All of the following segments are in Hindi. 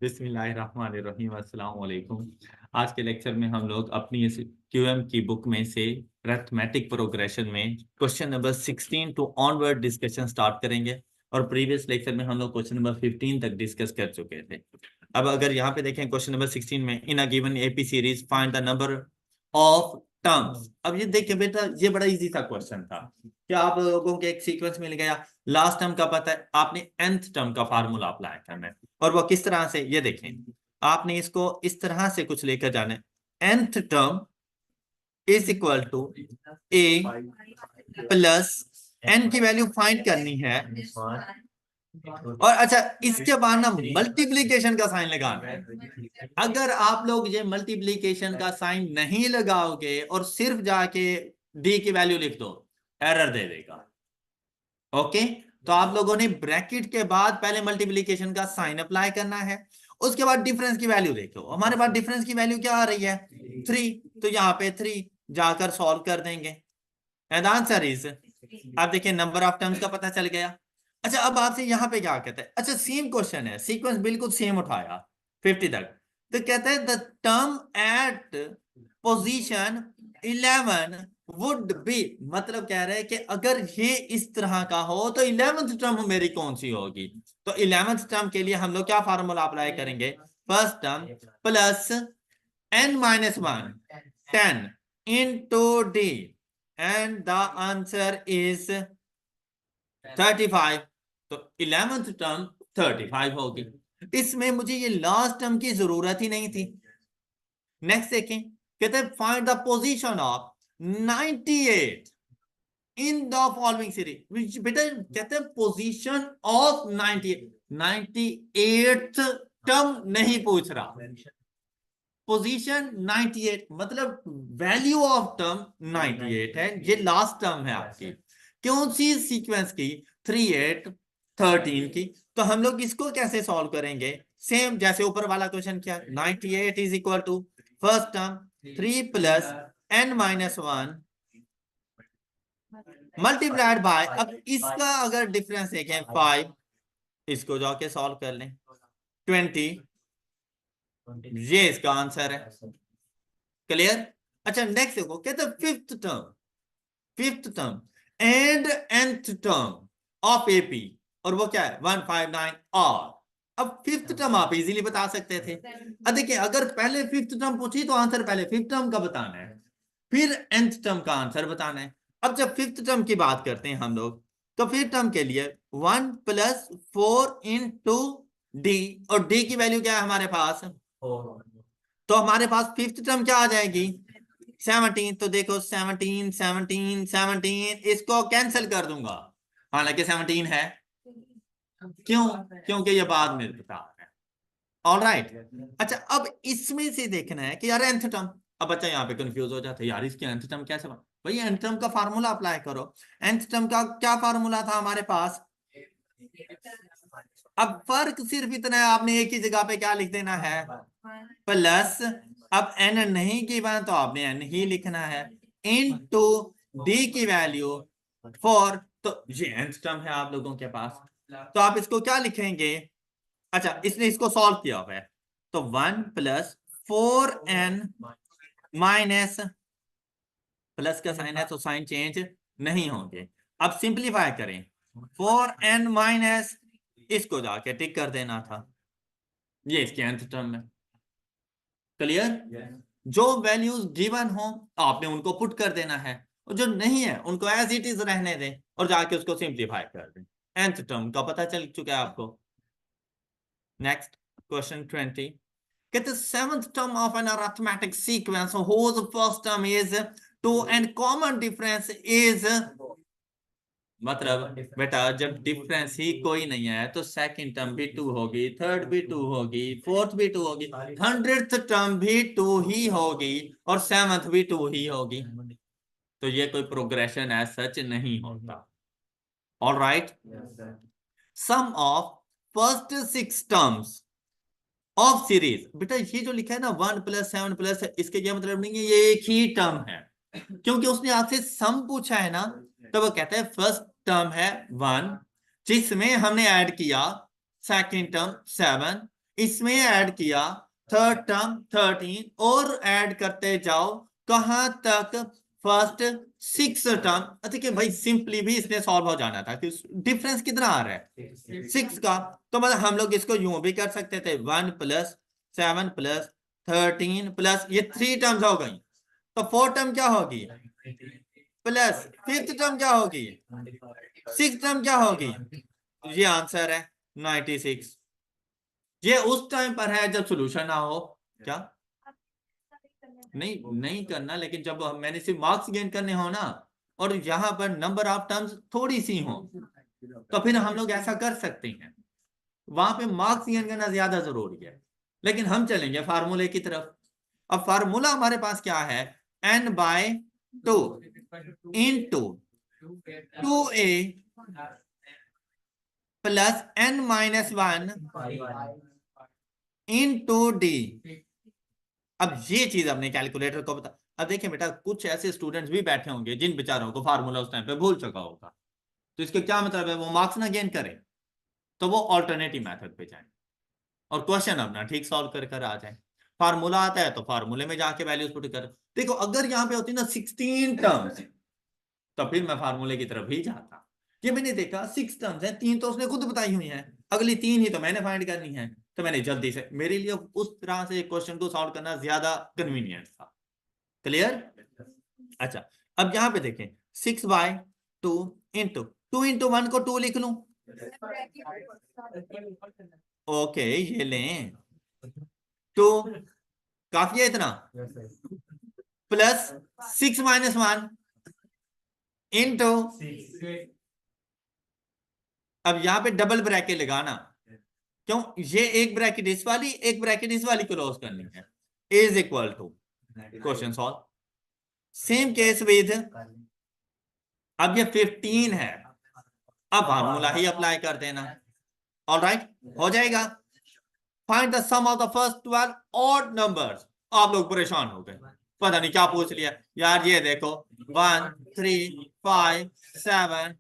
बिस्मिल्लाहिर्रहमानिर्रहीम अस्सलाम वालेकुम। आज के लेक्चर में हम लोग अपनी इस क्यूएम की बुक में से अरिथमेटिक प्रोग्रेशन में question number 16 to onward discussion start करेंगे। और प्रीवियस लेक्चर में हम लोग क्वेश्चन नंबर 15 तक डिस्कस कर चुके थे। अब अगर यहाँ पे देखें क्वेश्चन नंबर 16 में, in a given AP series find the number of terms. अब ये देखिए बेटा, ये बड़ा इजी सा क्वेश्चन था। क्या आप लोगों के एक सीक्वेंस मिल गया, लास्ट टर्म का पता है, आपने nth टर्म का फार्मूला अप्लाई करना है। और वो किस तरह से, ये देखें, आपने इसको इस तरह से कुछ लेकर जाना है। nth term is equal to a plus n की वैल्यू फाइंड करनी है। और अच्छा, इसके बाद ना मल्टीप्लीकेशन का साइन लगाना है। अगर आप लोग ये मल्टीप्लीकेशन का साइन नहीं लगाओगे और सिर्फ जाके d की वैल्यू लिख दो, एरर दे देगा। ओके, तो आप लोगों ने ब्रैकेट के बाद पहले मल्टीप्लीकेशन का साइन अप्लाई करना है, उसके बाद डिफरेंस की वैल्यू देखो। हमारे पास डिफरेंस की वैल्यू क्या आ रही है, 3, तो यहाँ पे 3 जाकर सॉल्व कर देंगे एंड आंसर इज, आप देखिए नंबर ऑफ टर्म्स का पता चल गया। अच्छा, अब आपसे यहाँ पे क्या कहते हैं, अच्छा सेम क्वेश्चन है, सीक्वेंस बिल्कुल सेम उठाया 50 तक। तो कहता है the term at position 11 would be, मतलब कह रहे हैं कि अगर ये इस तरह का हो तो 11th टर्म मेरी कौन सी होगी। तो 11th टर्म के लिए हम लोग क्या फार्मूला अप्लाई करेंगे, first term plus n minus 1 10 into D and the answer is 35। तो 11th टर्म 35 होगी। इसमें मुझे ये लास्ट टर्म की जरूरत ही नहीं थी। नेक्स्ट देखें, कहते हैं find the position of 98 in the following series. बेटा कहते हैं पोजीशन ऑफ 98th टर्म नहीं पूछ रहा, पोजीशन 98 मतलब वैल्यू ऑफ टर्म 98 है, ये लास्ट टर्म है आपकी। कौन सी सीक्वेंस की, 3 8 13 की। तो हम लोग इसको कैसे सॉल्व करेंगे, सेम जैसे ऊपर वाला क्वेश्चन किया। 98 is equal to first term 3 plus n minus 1 multiplied by, अब इसका अगर डिफरेंस देखें 5, इसको जाके सॉल्व कर लें 20, ये इसका आंसर है। क्लियर। अच्छा नेक्स्ट देखो, कहते हैं fifth term and nth term of AP, और वो क्या है 159 और। अब फिफ्थ टर्म आप इजीली बता सकते थे। अब देखिए, अगर पहले फिफ्थ टर्म पूछी तो आंसर पहले फिफ्थ टर्म का बताना है, फिर nth टर्म का आंसर बताना है। अब जब फिफ्थ टर्म की बात करते हैं हम लोग, तो फिफ्थ टर्म के लिए 1 प्लस 4 इंटू डी, और डी की वैल्यू क्या है हमारे पास, तो हमारे पास फिफ्थ टर्म क्या आ जाएगी 17। तो देखो 17 17 17, इसको कैंसिल कर दूंगा, हालांकि 17 है, क्यों, क्योंकि ये बाद में बता रहा है। ऑलराइट। अच्छा, अब इसमें से देखना है कि यार nth टर्म, अब बच्चा यहाँ पे कंफ्यूज हो जाता है, यार इसके nth टर्म कैसे बना। भाई nth टर्म का फार्मूला अप्लाई करो। nth टर्म का क्या फार्मूला था हमारे पास, अब फर्क सिर्फ इतना है, आपने एक ही जगह पे क्या लिख देना है, प्लस, अब n नहीं गिवन तो आपने n ही लिखना है, इनटू डी की वैल्यू 4। तो ये nth टर्म है आप लोगों के पास, तो आप इसको क्या लिखेंगे, अच्छा इसने इसको सॉल्व किया हुआ है, तो 1 प्लस 4n माइनस, प्लस का साइन है तो साइन चेंज नहीं होंगे। अब सिंप्लीफाई करें, 4n माइनस, इसको जाके टिक कर देना था, ये इसके nth टर्म में। क्लियर। जो वैल्यूज गिवन हो आपने उनको पुट कर देना है, और जो नहीं है उनको एज इट इज रहने दें और जाके उसको सिंप्लीफाई कर दें। nth टर्म का पता चल चुका है आपको। नेक्स्ट क्वेश्चन 20, कहते seventh term of an arithmetic sequence whose first term is 2 and common difference is, मतलब बेटा जब डिफरेंस ही कोई नहीं है तो सेकंड टर्म भी 2 होगी, थर्ड भी 2 होगी, फोर्थ भी 2 होगी, 100th टर्म भी 2 ही होगी, और 7th भी 2 ही होगी। तो ये कोई प्रोग्रेशन एज सच नहीं होता। Alright, sum of first 6 terms of series, बेटा ये जो लिखा है ना 1 प्लस 7 प्लस, इसके क्या मतलब नहीं है ये एक ही टर्म है, क्योंकि उसने आपसे सम पूछा है ना। तो वो कहता है फर्स्ट टर्म है 1, जिसमें हमने ऐड किया सेकंड टर्म 7, इसमें ऐड किया, थर्ड टर्म 13 और ऐड करते जाओ कहां तक, फर्स्ट 6 टर्म। देखिए भाई सिंपली भी इसने सॉल्व हो जाना था कि डिफरेंस कितना आ रहा है 6 का। तो मतलब हम लोग इसको यूं भी कर सकते थे 1 + 7 + 13 प्लस ये 3 टर्म्स हो गई, तो 4 टर्म क्या होगी, प्लस 5th टर्म क्या होगी, 6th टर्म क्या होगी। ये आंसर है 96। ये उस टाइम पर है जब सोल्यूशन ना हो। क्या नहीं नहीं करना, लेकिन जब मैंने सिर्फ मार्क्स गेन करने हो ना, और यहाँ पर नंबर ऑफ टर्म्स थोड़ी सी हो, तो फिर हम लोग ऐसा कर सकते हैं, वहां पे मार्क्स गेन करना ज्यादा जरूरी है। लेकिन हम चलेंगे फार्मूले की तरफ। अब फार्मूला हमारे पास क्या है, n/2 into 2a plus n-1 into d। अब ये चीज अपने कैलकुलेटर को बता। अब देखिए बेटा, कुछ ऐसे स्टूडेंट्स भी बैठे होंगे जिन बेचारों को फार्मूला उस टाइम पे भूल चुका होगा, तो इसका क्या मतलब है, वो मार्क्स ना गेन करे, तो वो ऑल्टरनेटिव मेथड पे जाए और क्वेश्चन अपना ठीक सॉल्व कर कर आ जाए। फार्मूला आता है तो फार्मूले में जाके वैल्यूज पुट कर। देखो अगर यहाँ पे होती ना 16 टर्म्स, तो फिर मैं फार्मूले की तरफ ही जाता। ये मैंने देखा 6 टर्म्स है, 3 तो उसने खुद बताई हुई है, अगली 3 ही तो मैंने फाइंड करनी है। तो मैंने जल्दी से, मेरे लिए उस तरह से क्वेश्चन को सॉल्व करना ज्यादा कन्वीनियंट था। क्लियर। अच्छा, अब यहां पे देखें 6/2 इंटू 2 × 1 को 2 लिख लूं। ओके ये लें, 2 काफी है इतना, प्लस 6-1 इंटू, अब यहां पे डबल ब्रैकेट लगाना, क्यों, ये एक ब्रैकेट इस वाली, एक ब्रैकेट इस वाली क्लोज करनी है, is equal to, question solve. Same case with, अब ये 15 है, अब फार्मूला ही अप्लाई कर देना। ऑलराइट, हो जाएगा। Find the sum of the first 12 odd numbers. आप लोग परेशान हो गए, पता नहीं क्या पूछ लिया यार। ये देखो 1 3 5 7,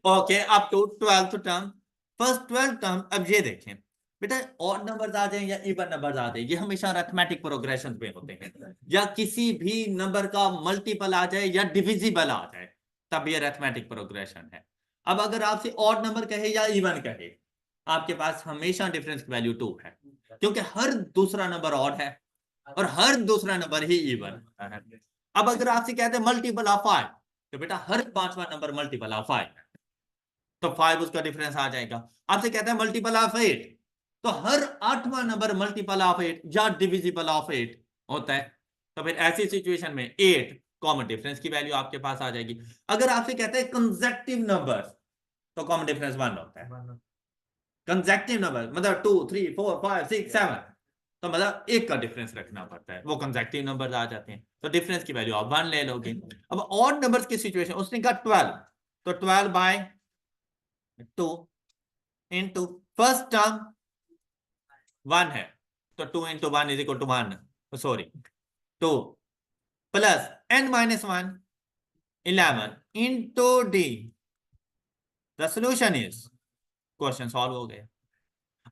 okay up to 12th term, first 12 term. अब ये देखें बेटा, ऑड नंबर्स आ जाए या इवन नंबर्स आ जाए, ये हमेशा अरिथमेटिक प्रोग्रेशन पे होते हैं, या किसी भी नंबर का मल्टीपल आ जाए या डिविजिबल आ जाए, तब ये अरिथमेटिक प्रोग्रेशन है। अब अगर आपसे ऑड नंबर कहे या इवन कहे, आपके पास हमेशा डिफरेंस वैल्यू 2 है, क्योंकि हर दूसरा नंबर ऑड है और हर दूसरा नंबर ही इवन है। अब अगर आपसे कहते हैं मल्टीपल ऑफ 5, तो बेटा हर 5वां नंबर मल्टीपल ऑफ 5 है, तो 5 उसका डिफरेंस आ जाएगा। आपसे कहते हैं मल्टीपल ऑफ 8, तो हर 8वां नंबर मल्टीपल ऑफ 8 या डिविजिबल ऑफ 8 होता है। तो फिर ऐसी सिचुएशन में 8 कॉमन डिफरेंस की वैल्यू आपके पास आ जाएगी। अगर आपसे कहते हैं कंसेक्टिव नंबर, तो कॉमन डिफरेंस 1 होता है। कंसेक्टिव नंबर मतलब 2 3 4 5 6 7, तो मतलब एक का डिफरेंस रखना पड़ता है, वो कंसेक्टिव नंबर आ जाते हैं, तो डिफरेंस की वैल्यू आप 1 ले लोगे। अब ऑड नंबर्स की सिचुएशन, उसने कहा 12, तो 12/2 इंटू फर्स्ट टर्म 1 है, तो 2 × 1 = 1, sorry 2 plus n-1 11 into d। The solution is, question solve हो गया।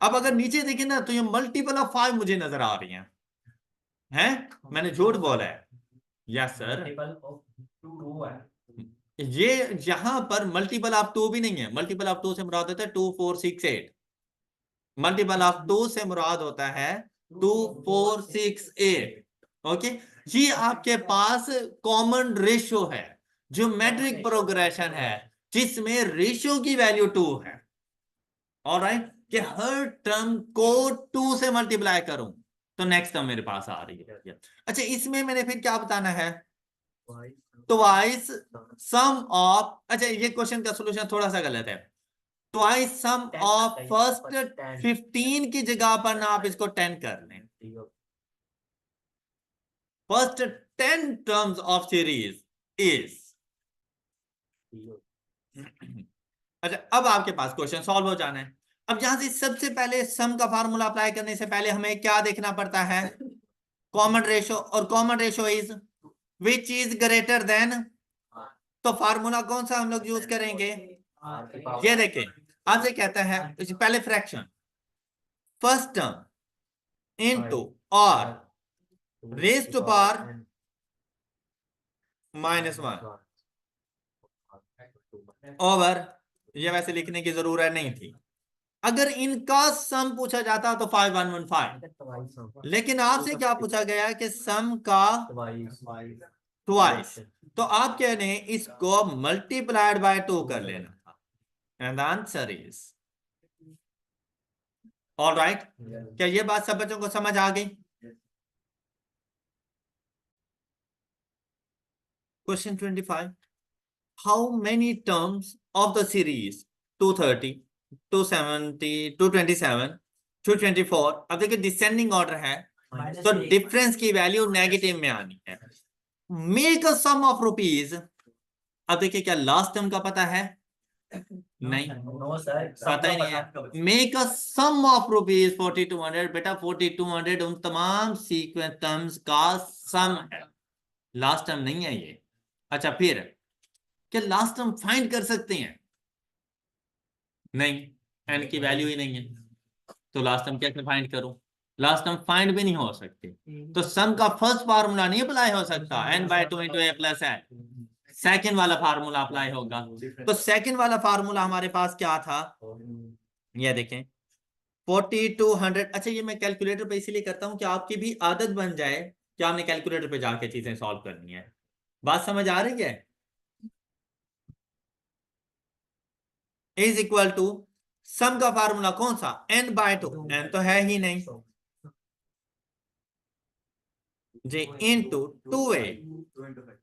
अब अगर नीचे देखें ना, तो ये मल्टीपल ऑफ 5 मुझे नजर आ रही हैं, मैंने झूठ बोला है, यस सर। ये यहां पर मल्टीपल ऑफ 2 भी नहीं है, मल्टीपल ऑफ 2 से मुराद होता है 2 4 6 8, मल्टीपल ऑफ 2 से मुराद होता है 2 4 6 8। ओके, ये आपके पास कॉमन रेशियो है, ज्योमेट्रिक प्रोग्रेशन है, जिसमें रेशियो की वैल्यू 2 है। ऑलराइट, कि हर टर्म को 2 से मल्टीप्लाई करूं, तो नेक्स्ट टर्म मेरे पास आ रही है। अच्छा, इसमें मैंने फिर क्या बताना है, ट्वाइस सम ऑफ, अच्छा ये क्वेश्चन का सॉल्यूशन थोड़ा सा गलत है, ट्वाइस सम ऑफ फर्स्ट 15 की जगह पर ना आप इसको 10 कर लें, first 10 terms of series is. अच्छा, अब आपके पास क्वेश्चन सॉल्व हो जाना है। अब यहां से सबसे पहले सम का फार्मूला अप्लाई करने से पहले हमें क्या देखना पड़ता है, कॉमन रेशियो, और common ratio is which is greater than, तो फार्मूला कौन सा हम लोग यूज करेंगे, ये देखें आपसे कहता है पहले फ्रैक्शन, फर्स्ट टर्म इनटू और रेज टू पावर -1 ओवर, ये वैसे लिखने की जरूरत नहीं थी। अगर इनका सम पूछा जाता तो 5115, लेकिन आपसे क्या पूछा गया है कि सम का ट्वाइस, तो आप कह रहे हैं इसको मल्टीप्लाइड बाय 2 कर लेना था, and the answer is all right. क्या ये बात सब बच्चों को समझ आ गई? Question 25, how many terms of the series 230, 270, 227, 224, अब देखिए डिसेंडिंग ऑर्डर है तो डिफरेंस की वैल्यू नेगेटिव में आनी है। Make a sum of rupees, अब देखिए क्या लास्ट टर्म का पता है? नहीं, पता ही नहीं है। Make a sum of rupees 4200, बेटा 4200 उन तमाम सीक्वेंस टर्म्स का सम है, लास्ट टर्म नहीं है ये। अच्छा फिर क्या लास्ट टर्म फाइंड कर सकते हैं? नहीं, एन की वैल्यू ही नहीं है, तो लास्ट टर्म कैसे फाइंड करूं? लास्ट टर्म फाइंड भी नहीं हो सकते, तो सम का फर्स्ट फार्मूला नहीं अप्लाई हो सकता, n/2 इंटू ए प्लस है, सेकेंड वाला फार्मूला अप्लाई होगा। तो सेकेंड वाला फार्मूला हमारे पास क्या था? ये देखें 4200। अच्छा ये मैं कैलकुलेटर पे इसीलिए करता हूं कि आपकी भी आदत बन जाए कि आपने कैलकुलेटर पे जाके चीजें सॉल्व करनी है। बात समझ आ रही है? इज इक्वल टू सम का फार्मूला कौन सा? n/2, n तो है ही नहीं जी, इंटू 2a,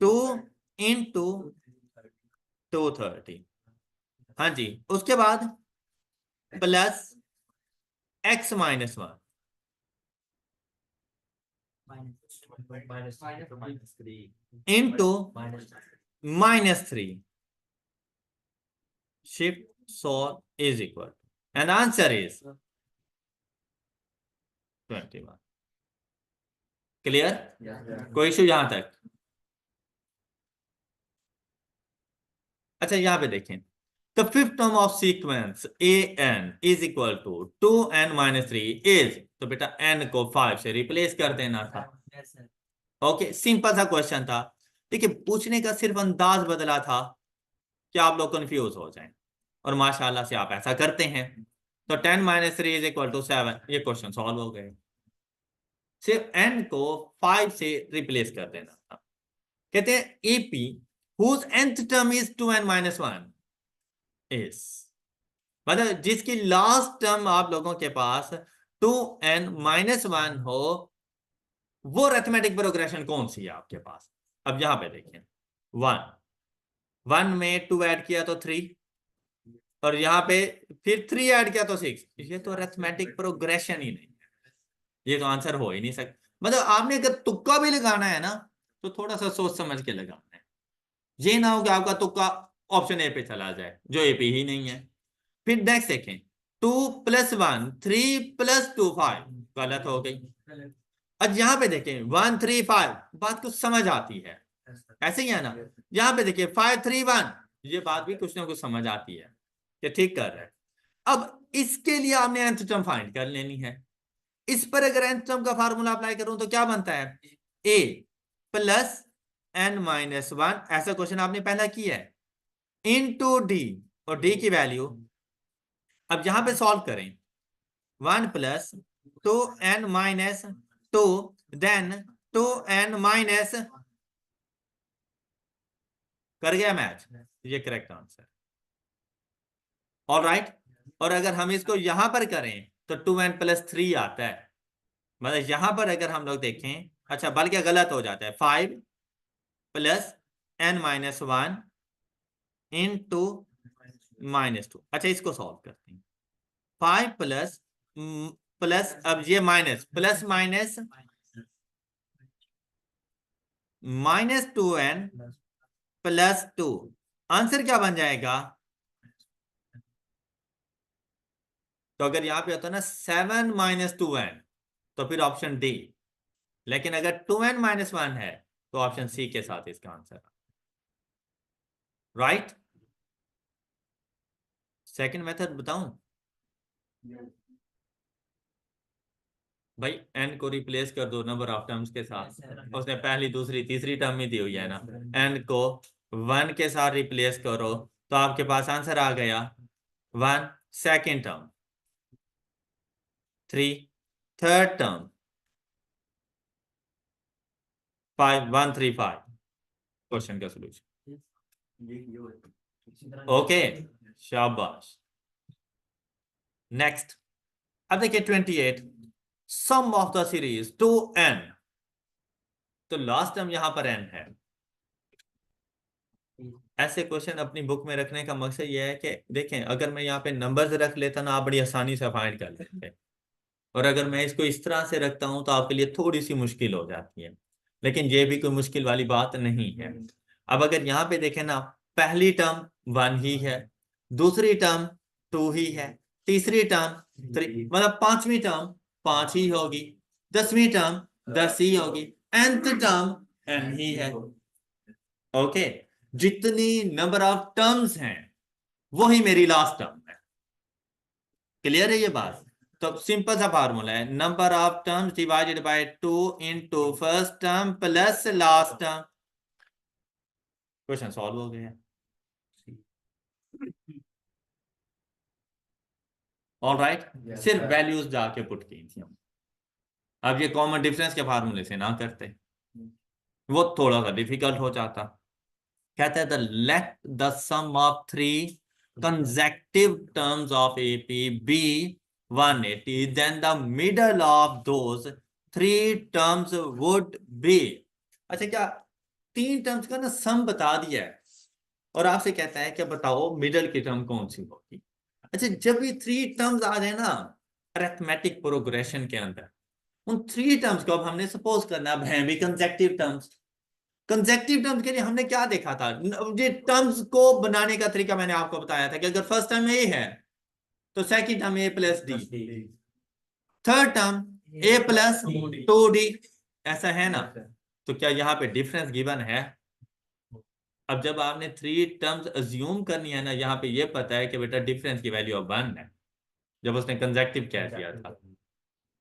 2 इंटू 230, हाँ जी, उसके बाद plus x-1 into -3 shift solve is equal and answer is 21। Clear? कोई इशू यहां तक? अच्छा यहां पे देखें, the fifth term of sequence an is equal to 2n-3 is, तो बेटा n को 5 से रिप्लेस कर देना था। ओके, सिंपल सा क्वेश्चन था। देखिए पूछने का सिर्फ अंदाज बदला था कि आप लोग कंफ्यूज हो जाएं, और माशाल्लाह से आप ऐसा करते हैं। तो 10-3 इज इक्वल टू 7, ये क्वेश्चन सॉल्व हो गए। सिर्फ n को 5 से रिप्लेस कर देना था। कहते हैं AP whose nth term is 2n-1 is, मतलब जिसकी लास्ट टर्म आप लोगों के पास 2n-1 हो, वो अरिथमेटिक प्रोग्रेशन कौन सी है आपके पास? अब यहां पे देखिए 1 में 2 ऐड किया तो 3, और यहां पे फिर 3 ऐड किया तो 6, ये तो अरिथमेटिक प्रोग्रेशन ही नहीं है, ये तो आंसर हो ही नहीं सकता। मतलब आपने अगर तुक्का भी लगाना है ना तो थोड़ा सा सोच समझ के लगाना है, ये ना हो कि आपका तुक्का ऑप्शन ए पे चला जाए जो ए पे ही नहीं है। फिर नेक्स्ट देखें 2 + 1 3 + 2 5, गलत हो गई। अब यहां पे देखें 1 3 5, बात कुछ समझ आती है, ऐसे ही है ना? यहां पे देखिए 5 3 1, ये बात भी कुछ ना कुछ समझ आती है कि ठीक कर रहे हैं। अब इसके लिए आपने nth टर्म फाइंड कर लेनी है। इस पर अगर nth टर्म का फार्मूला अप्लाई करूं तो क्या बनता है? a + n-1, ऐसा क्वेश्चन आपने पहला किया है, इनटू डी, और डी की वैल्यू अब यहां पे सॉल्व करें 1 + 2n-2, देन 2n- कर गया मैच, ये करेक्ट आंसर। All right. और अगर हम इसको यहां पर करें तो 2n + 3 आता है, मतलब यहां पर अगर हम लोग देखें, अच्छा बल्कि गलत हो जाता है, 5 + n-1 इंटू -2। अच्छा इसको सॉल्व करते हैं, 5 प्लस अब ये minus plus minus -2n + 2, answer क्या बन जाएगा? तो अगर यहां पे होता ना 7 - 2n तो फिर ऑप्शन डी, लेकिन अगर 2n-1 है तो ऑप्शन सी के साथ इसका आंसर राइट। सेकंड मेथड बताऊं? भाई n को रिप्लेस कर दो नंबर ऑफ टर्म्स के साथ, उसने पहली दूसरी तीसरी टर्म ही दी हुई है ना, n को 1 के साथ रिप्लेस करो तो आपके पास आंसर आ गया 1 second term, 3 third term, 5 135 question का सोल्यूशन। ओके शाबाश। नेक्स्ट अब देखिए 28 sum of the series to n, तो लास्ट टर्म यहां पर n है। ऐसे क्वेश्चन अपनी बुक में रखने का मकसद यह है कि देखें अगर मैं यहाँ पे नंबर्स रख लेता ना आप बड़ी आसानी से फाइंड कर लेते, और अगर मैं इसको इस तरह से रखता हूं तो आपके लिए थोड़ी सी मुश्किल हो जाती है, लेकिन ये भी कोई मुश्किल वाली बात नहीं है। अब अगर यहाँ पे देखें ना, पहली टर्म 1 ही है, दूसरी टर्म 2 ही है, तीसरी टर्म 3, मतलब पांचवी टर्म 5 ही होगी, 10वीं टर्म 10 ही होगी, nth टर्म n ही है। ओके, जितनी नंबर ऑफ टर्म्स हैं वही मेरी लास्ट टर्म है। क्लियर है ये बात? तो सिंपल सा फार्मूला है, number of terms divided by 2 into first term plus last term. Question solve हो गया। ऑल राइट, सिर्फ वैल्यूज जाके पुट की थी हम। अब ये कॉमन डिफरेंस के फार्मूले से ना करते, वो थोड़ा सा डिफिकल्ट हो जाता। कहते हैं the let the sum of 3 consecutive terms of AP be 180, then the middle of those 3 terms would be। अच्छा, क्या 3 टर्म्स का ना सम बता दिया है और आपसे कहता है कि बताओ मिडल की टर्म कौन सी होगी। अच्छा, जब ये 3 टर्म्स आ जाए ना अरिथमेटिक प्रोग्रेशन के अंदर, उन 3 टर्म्स को अब हमने सपोज करना अब हैं भी कंसेक्टिव टर्म्स। कंसेक्टिव टर्म्स के लिए हमने क्या देखा था, ये टर्म्स को बनाने का तरीका मैंने आपको बताया था कि अगर फर्स्ट टर्म ए है तो सेकंड टर्म ए प्लस डी, थर्ड टर्म ए प्लस 2d, ऐसा है ना। तो क्या यहाँ पे डिफरेंस गिवन है? अब जब आपने 3 टर्म्स अज्यूम करनी है ना, यहाँ पे ये पता है कि बेटा डिफरेंस की वैल्यू अब 1 है जब उसने कंसेक्टिव कह दिया था,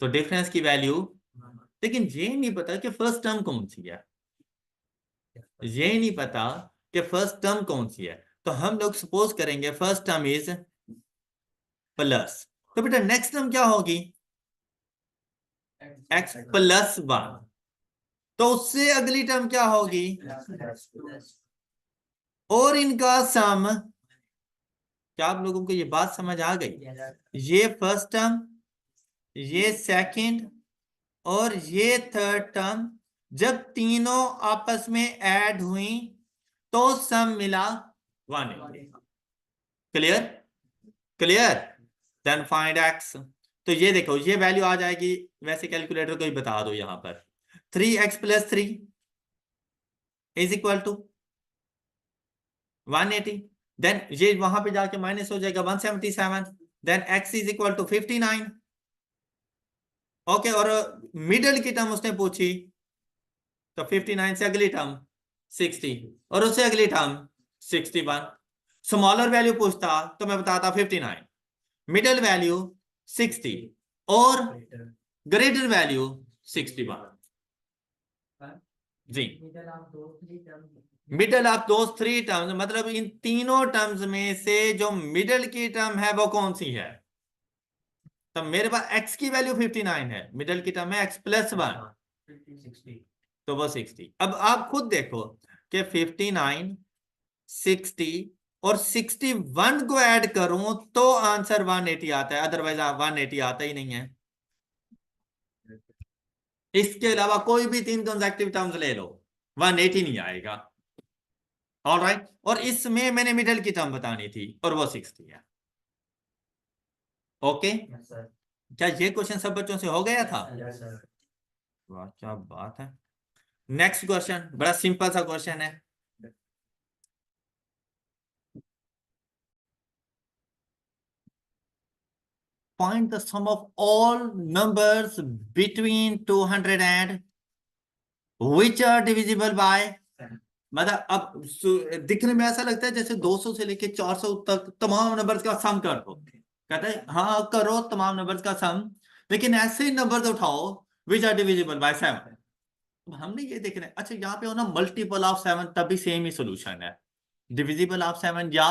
तो डिफरेंस की वैल्यू। लेकिन ये नहीं पता कि फर्स्ट टर्म कौन सी है, ये नहीं पता कि फर्स्ट टर्म कौन सी है, तो हम लोग सपोज करेंगे फर्स्ट टर्म इज प्लस, तो बेटा नेक्स्ट टर्म क्या होगी, x प्लस 1, तो उससे अगली टर्म क्या होगी, और इनका सम। क्या आप लोगों को ये बात समझ आ गई? ये फर्स्ट टर्म, ये सेकंड और ये थर्ड टर्म जब तीनों आपस में ऐड हुई तो सम मिला 180। Clear? Clear? Then find x। तो ये देखो ये वैल्यू आ जाएगी, वैसे कैलकुलेटर को ही बता दो यहां पर, 3x plus 3 is equal to 180। Then ये वहां पे जाके माइनस हो जाएगा 177। Then x is equal to 59। Okay, और मिडल की टर्म उसने पूछी तो 59 से अगली टर्म 60 और उससे अगली टर्म 61। स्मॉलर वैल्यू पूछता तो मैं बताता 59, मिडल वैल्यू 60 और ग्रेटर वैल्यू 61। जी, मिडल ऑफ दोस 3 टर्म्स, मतलब इन तीनों टर्म्स में से जो मिडल की टर्म है वो कौन सी है। तो मेरे पास x की वैल्यू 59 है, मिडल की टर्म है x प्लस 1, तो वो 60। अब आप खुद देखो कि 59, 60 और 61 को ऐड करूं तो आंसर 180 आता है, अदरवाइज 180 आता ही नहीं है। इसके अलावा कोई भी 3 कंसेक्टिव टर्म्स ले लो 180 नहीं आएगा। ऑल राइट, और इसमें मैंने मिडल की टर्म बतानी थी और वो 60 है। ओके, क्या ये क्वेश्चन सब बच्चों से हो गया था? वाह क्या बात है। नेक्स्ट क्वेश्चन बड़ा सिंपल सा क्वेश्चन है। Find the sum of all numbers between 200 and which are divisible by। मतलब अब दिखने में ऐसा लगता है जैसे 200 से लेके 400 तक तमाम नंबर्स का सम कर दो। कहते हैं हाँ करो तमाम नंबर्स का सम, लेकिन ऐसे नंबर उठाओ विच आर डिविजिबल बाय 7। हमने ये देखना है, अच्छा यहाँ पे हो ना मल्टीपल ऑफ 7, तभी सेम ही सोल्यूशन है, डिविजिबल ऑफ 7 या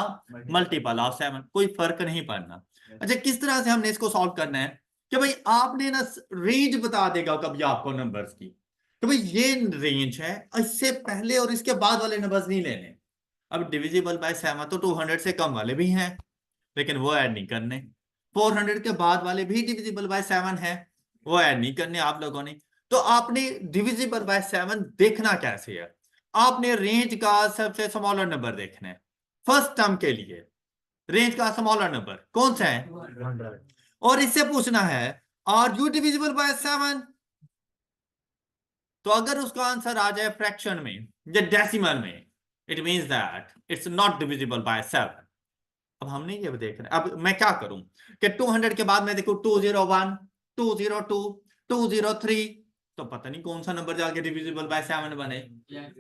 मल्टीपल ऑफ 7, कोई फर्क नहीं पड़ना। अच्छा किस तरह से हमने इसको सॉल्व करना है कि भाई आपने ना रेंज बता देगा कभी आपको नंबर्स की, तो भाई ये रेंज है, इससे पहले और इसके बाद वाले नंबर्स नहीं लेने। अब डिविजिबल बाय 7 तो 200 से कम वाले भी हैं, लेकिन वो ऐड नहीं करने। 400 के बाद वाले भी डिविजिबल बाय 7 है, वो ऐड नहीं करने आप लोगों ने। तो आपने डिविजिबल बाय 7 देखना कैसे है, आपने रेंज का सबसे स्मॉलर नंबर देखना है। फर्स्ट टर्म के लिए रेंज का स्मॉलर नंबर कौन सा है, 100। और इससे पूछना है आर यू डिविजिबल बाय 7। तो अगर उसका आंसर आ जाए फ्रैक्शन में या डेसिमल में, it means that it's not divisible by 7। अब हमने ये देखना है, अब मैं क्या करूं कि 200 के बाद मैं देखूं 201, 202, 203, तो पता नहीं कौन सा नंबर जाके डिविजिबल बाय 7 बने।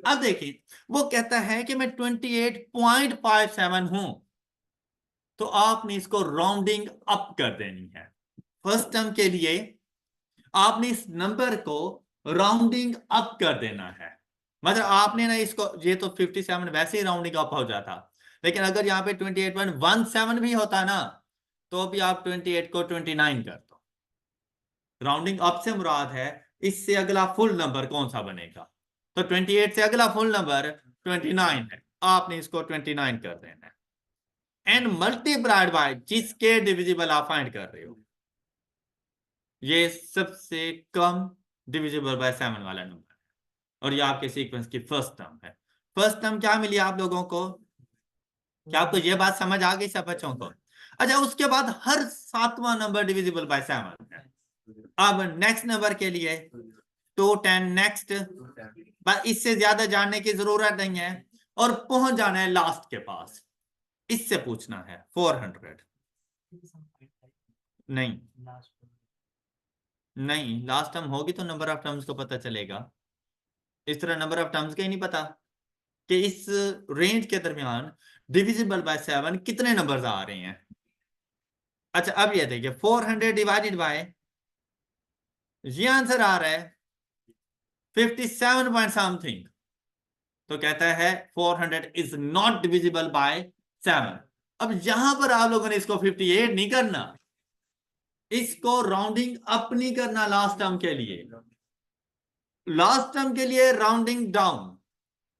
अब देखिए वो कहता है कि मैं 28.57 हूं, तो आपने इसको राउंडिंग अप कर देनी है। फर्स्ट टर्म के लिए आपने इस नंबर को राउंडिंग अप कर देना है, मतलब आपने ना इसको, ये तो 57 वैसे ही राउंडिंग अप हो जाता, लेकिन अगर यहाँ पे 28.17 भी होता ना, तो भी आप 28 को 29 कर दो। राउंडिंग अप से मुराद है इससे अगला फुल नंबर कौन सा बनेगा, तो 28 से अगला फुल नंबर 29 है, आपने इसको 29 कर देना है। एंड मल्टीप्लाइड बाय जिसके डिविजिबल आप फाइंड कर रहे हो, ये सबसे कम डिविजिबल बाय 7 वाला नंबर है, और ये आपके सीक्वेंस की फर्स्ट टर्म है। फर्स्ट टर्म क्या मिली आप लोगों को, क्या आपको ये बात समझ आ गई सब बच्चों को? अच्छा उसके बाद हर 7वां नंबर डिविजिबल बाय 7 है। अब नेक्स्ट नंबर के लिए 210 नेक्स्ट, बस इससे ज्यादा जानने की जरूरत नहीं है, और पहुंच जाना है लास्ट के पास, इससे पूछना है 400। नहीं नहीं, लास्ट टर्म होगी तो नंबर ऑफ टर्म्स को पता चलेगा, इस तरह नंबर ऑफ टर्म्स का ही नहीं पता कि इस रेंज के दरमियान डिविजिबल बाय 7 कितने नंबर्स आ रहे हैं। अच्छा अब ये देखिए 400 डिवाइडेड बाय, ये आंसर आ रहा है 57 पॉइंट समथिंग, तो कहता है 400 इज नॉट डिविजिबल बाय 7। अब यहां पर आप लोगों ने इसको 58 नहीं करना, इसको राउंडिंग अप नहीं करना लास्ट टर्म के लिए, लास्ट टर्म के लिए राउंडिंग डाउन,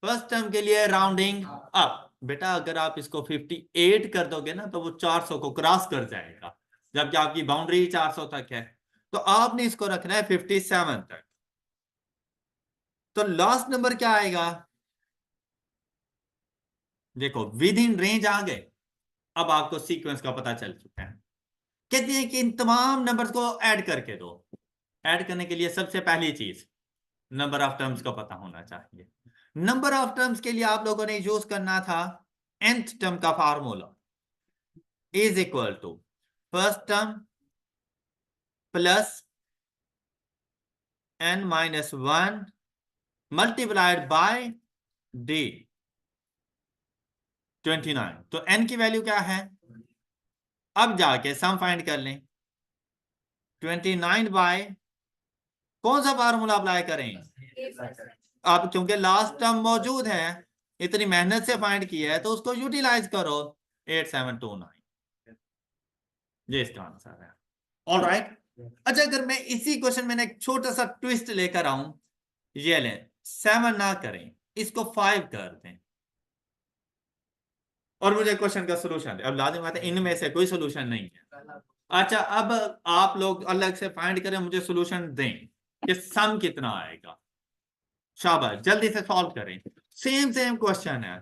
फर्स्ट टर्म के लिए राउंडिंग अप। बेटा अगर आप इसको 58 कर दोगे ना तो वो 400 को क्रॉस कर जाएगा, जबकि आपकी बाउंड्री 400 तक है, तो आपने इसको रखना है 57 तक। तो लास्ट नंबर क्या आएगा, देखो विद इन रेंज आ गए, अब आपको सीक्वेंस का पता चल चुका है। कहते हैं कि इन तमाम नंबर्स को ऐड करके दो, ऐड करने के लिए सबसे पहली चीज नंबर ऑफ टर्म्स का पता होना चाहिए। नंबर ऑफ टर्म्स के लिए आप लोगों ने यूज करना था nth टर्म का formula, is equal to first term plus n minus 1 multiplied by d 29। तो n की वैल्यू क्या है, अब जाके सम फाइंड कर लें, 29 बाय कौन सा फार्मूला अप्लाई करें, अब क्योंकि लास्ट टर्म मौजूद है, इतनी मेहनत से फाइंड किया है, तो उसको यूटिलाइज करो 8729, ये इसका आंसर है। ऑलराइट अच्छा अगर मैं इसी क्वेश्चन में एक छोटा सा ट्विस्ट लेकर आऊं, ये लें 7 ना करें, इसको 5 कर दें, और मुझे क्वेश्चन का सोल्यूशन, अब लाजिम बात है इनमें से कोई सोल्यूशन नहीं है। अच्छा अब आप लोग अलग से फाइंड करें, मुझे सोल्यूशन दें कि सम कितना आएगा, शाबाश जल्दी से सॉल्व करें, सेम सेम क्वेश्चन है।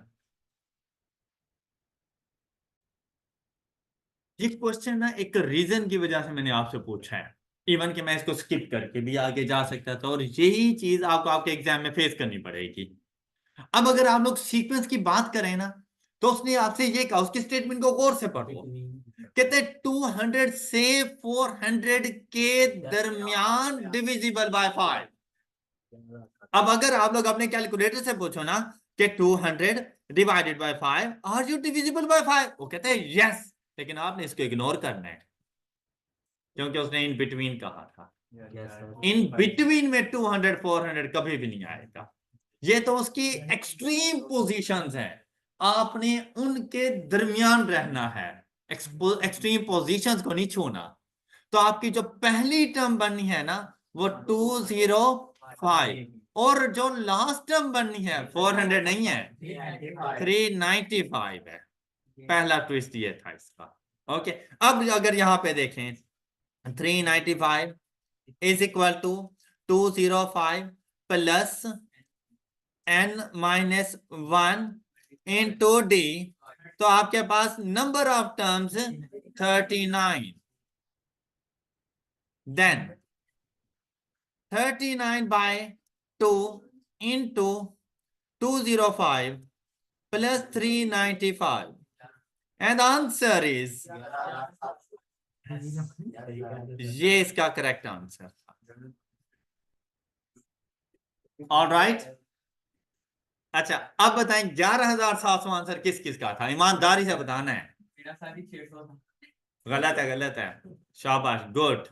ये क्वेश्चन ना एक रीजन की वजह से मैंने आपसे पूछा है, इवन कि मैं इसको स्किप करके भी आगे जा सकता था, और यही चीज आपको आपके एग्जाम में फेस करनी पड़ेगी। अब अगर आप लोग सीक्वेंस की बात करें ना, तो उसने आपसे ये कहा, उसकी स्टेटमेंट को गौर से पढ़ो, कहते 200 से 400 के दरमियान डिविजिबल बाय 5। अब अगर आप लोग अपने कैलकुलेटर से पूछो ना कि 200 divided by 5 are you divisible by 5, वो कहते हैं यस, लेकिन आपने इसको इग्नोर करना है, क्योंकि उसने इन बिटवीन कहा था। इन बिटवीन में 200 400 कभी भी नहीं आएगा। ये तो उसकी एक्सट्रीम पोजीशंस हैं, आपने उनके दरमियान रहना है, एक्सट्रीम पोजीशंस को नहीं छूना। तो आपकी जो पहली टर्म बननी है ना वो 205, और जो लास्ट टर्म बननी है 400 नहीं है, 395 है। पहला ट्विस्ट ये था इसका। ओके, अब अगर यहां पे देखें 395 is equal to 205 plus n-1 into d, तो आपके पास number of terms 39। Then 39 by 2 into 205 plus 395, and answer is, ये इसका करेक्ट आंसर था। ऑलराइट, अच्छा अब बताएं 11,700 आंसर किस किस का था, ईमानदारी से बताना है। गलत है, गलत है, शाबाश, गुड।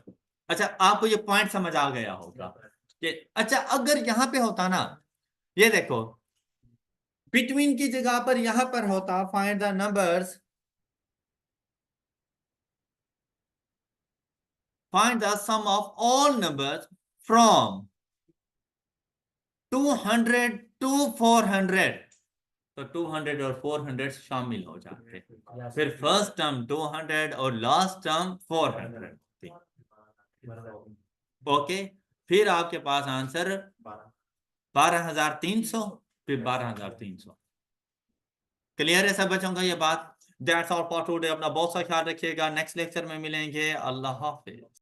अच्छा आपको ये पॉइंट समझ आ गया होगा कि अच्छा अगर यहां पे होता ना, ये देखो बिटवीन की जगह पर यहां पर होता find the numbers, find the sum of all numbers from 200 to 400, तो 200 और 400 शामिल हो जाते, फिर फर्स्ट टर्म 200 और लास्ट टर्म 400। ओके, फिर आपके पास आंसर 12,300, फिर 12,300। क्लियर है सब बच्चों का ये बात? That's all for today. अपना बहुत सा ख्याल रखिएगा, नेक्स्ट लेक्चर में मिलेंगे। अल्लाह हाफिज।